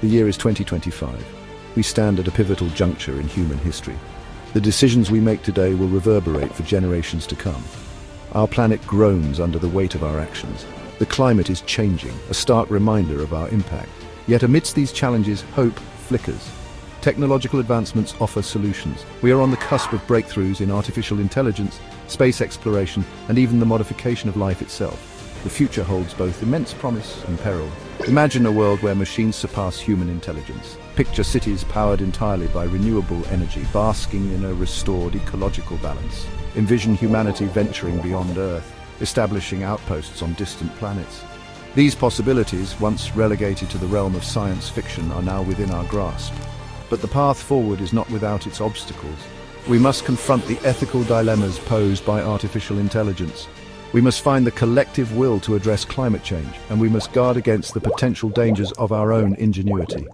The year is 2025. We stand at a pivotal juncture in human history. The decisions we make today will reverberate for generations to come. Our planet groans under the weight of our actions. The climate is changing, a stark reminder of our impact. Yet amidst these challenges, hope flickers. Technological advancements offer solutions. We are on the cusp of breakthroughs in artificial intelligence, space exploration, and even the modification of life itself. The future holds both immense promise and peril. Imagine a world where machines surpass human intelligence. Picture cities powered entirely by renewable energy, basking in a restored ecological balance. Envision humanity venturing beyond Earth, establishing outposts on distant planets. These possibilities, once relegated to the realm of science fiction, are now within our grasp. But the path forward is not without its obstacles. We must confront the ethical dilemmas posed by artificial intelligence. We must find the collective will to address climate change, and we must guard against the potential dangers of our own ingenuity.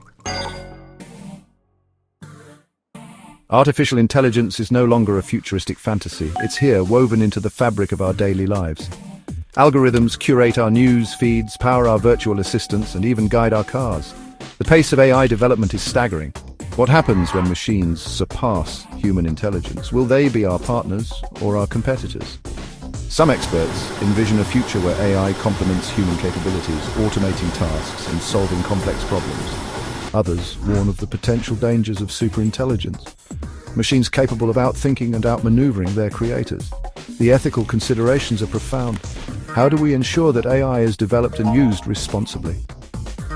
Artificial intelligence is no longer a futuristic fantasy. It's here, woven into the fabric of our daily lives. Algorithms curate our news feeds, power our virtual assistants, and even guide our cars. The pace of AI development is staggering. What happens when machines surpass human intelligence? Will they be our partners or our competitors? Some experts envision a future where AI complements human capabilities, automating tasks and solving complex problems. Others warn of the potential dangers of superintelligence, machines capable of outthinking and outmaneuvering their creators. The ethical considerations are profound. How do we ensure that AI is developed and used responsibly?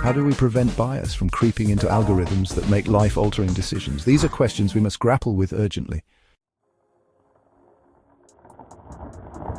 How do we prevent bias from creeping into algorithms that make life-altering decisions? These are questions we must grapple with urgently.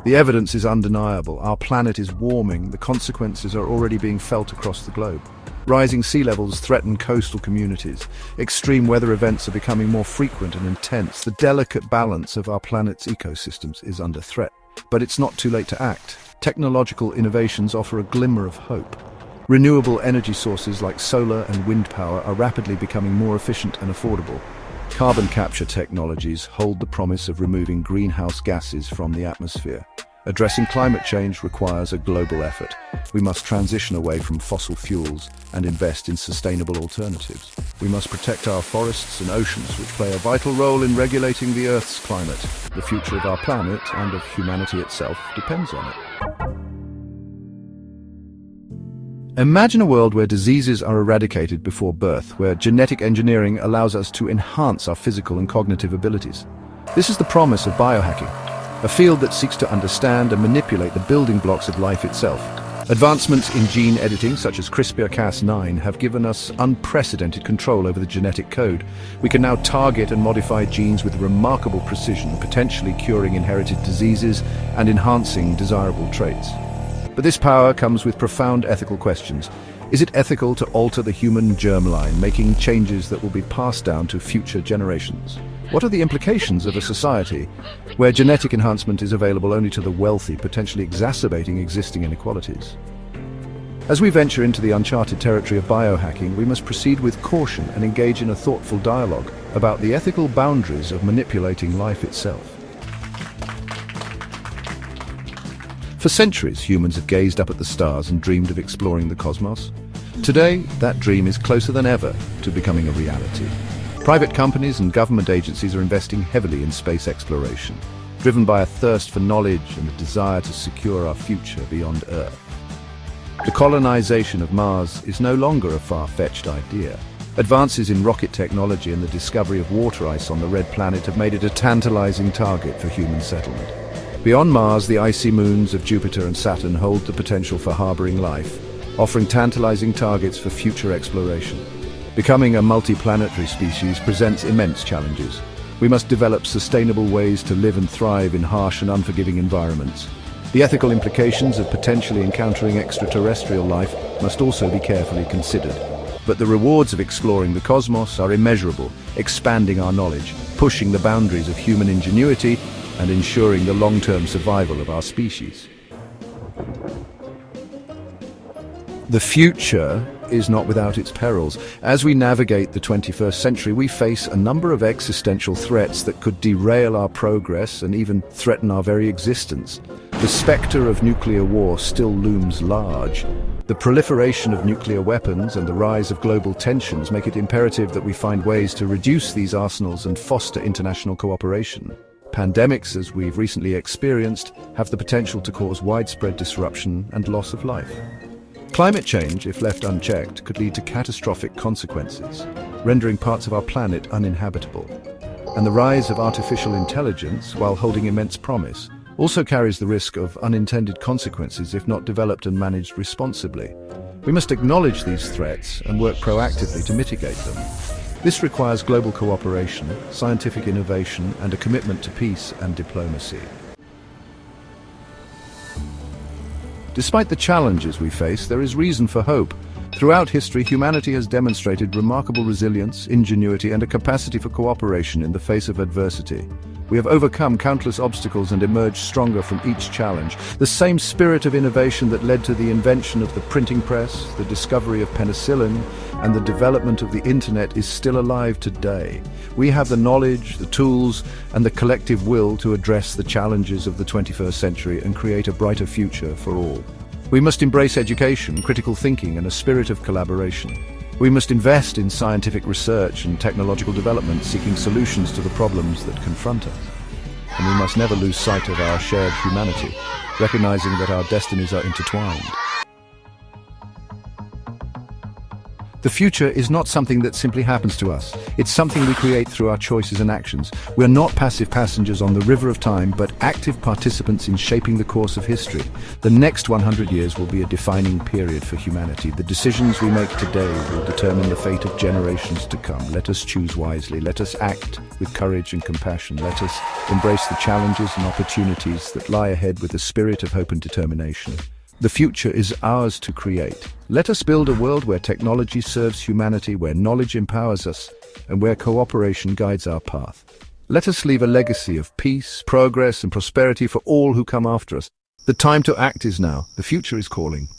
The evidence is undeniable. Our planet is warming. The consequences are already being felt across the globe. Rising sea levels threaten coastal communities. Extreme weather events are becoming more frequent and intense. The delicate balance of our planet's ecosystems is under threat. But it's not too late to act. Technological innovations offer a glimmer of hope. Renewable energy sources like solar and wind power are rapidly becoming more efficient and affordable. Carbon capture technologies hold the promise of removing greenhouse gases from the atmosphere. Addressing climate change requires a global effort. We must transition away from fossil fuels and invest in sustainable alternatives. We must protect our forests and oceans, which play a vital role in regulating the Earth's climate. The future of our planet and of humanity itself depends on it. Imagine a world where diseases are eradicated before birth, where genetic engineering allows us to enhance our physical and cognitive abilities. This is the promise of biohacking, a field that seeks to understand and manipulate the building blocks of life itself. Advancements in gene editing, such as CRISPR-Cas9, have given us unprecedented control over the genetic code. We can now target and modify genes with remarkable precision, potentially curing inherited diseases and enhancing desirable traits. But this power comes with profound ethical questions. Is it ethical to alter the human germline, making changes that will be passed down to future generations? What are the implications of a society where genetic enhancement is available only to the wealthy, potentially exacerbating existing inequalities? As we venture into the uncharted territory of biohacking, we must proceed with caution and engage in a thoughtful dialogue about the ethical boundaries of manipulating life itself. For centuries, humans have gazed up at the stars and dreamed of exploring the cosmos. Today, that dream is closer than ever to becoming a reality. Private companies and government agencies are investing heavily in space exploration, driven by a thirst for knowledge and a desire to secure our future beyond Earth. The colonization of Mars is no longer a far-fetched idea. Advances in rocket technology and the discovery of water ice on the Red Planet have made it a tantalizing target for human settlement. Beyond Mars, the icy moons of Jupiter and Saturn hold the potential for harboring life, offering tantalizing targets for future exploration. Becoming a multi-planetary species presents immense challenges. We must develop sustainable ways to live and thrive in harsh and unforgiving environments. The ethical implications of potentially encountering extraterrestrial life must also be carefully considered. But the rewards of exploring the cosmos are immeasurable, expanding our knowledge, pushing the boundaries of human ingenuity, and ensuring the long-term survival of our species. The future is not without its perils. As we navigate the 21st century, we face a number of existential threats that could derail our progress and even threaten our very existence. The spectre of nuclear war still looms large, The proliferation of nuclear weapons and the rise of global tensions make it imperative that we find ways to reduce these arsenals and foster international cooperation. Pandemics, as we've recently experienced, have the potential to cause widespread disruption and loss of life. Climate change, if left unchecked, could lead to catastrophic consequences, rendering parts of our planet uninhabitable. And the rise of artificial intelligence, while holding immense promise, also carries the risk of unintended consequences if not developed and managed responsibly. We must acknowledge these threats and work proactively to mitigate them. This requires global cooperation, scientific innovation, and a commitment to peace and diplomacy. Despite the challenges we face, there is reason for hope. Throughout history, humanity has demonstrated remarkable resilience, ingenuity, and a capacity for cooperation in the face of adversity. We have overcome countless obstacles and emerged stronger from each challenge. The same spirit of innovation that led to the invention of the printing press, the discovery of penicillin, and the development of the internet is still alive today. We have the knowledge, the tools, and the collective will to address the challenges of the 21st century and create a brighter future for all. We must embrace education, critical thinking, and a spirit of collaboration. We must invest in scientific research and technological development, seeking solutions to the problems that confront us. And we must never lose sight of our shared humanity, recognizing that our destinies are intertwined. The future is not something that simply happens to us. It's something we create through our choices and actions. We're not passive passengers on the river of time, but active participants in shaping the course of history. The next 100 years will be a defining period for humanity. The decisions we make today will determine the fate of generations to come. Let us choose wisely. Let us act with courage and compassion. Let us embrace the challenges and opportunities that lie ahead with a spirit of hope and determination. The future is ours to create. Let us build a world where technology serves humanity, where knowledge empowers us, and where cooperation guides our path. Let us leave a legacy of peace, progress, and prosperity for all who come after us. The time to act is now. The future is calling.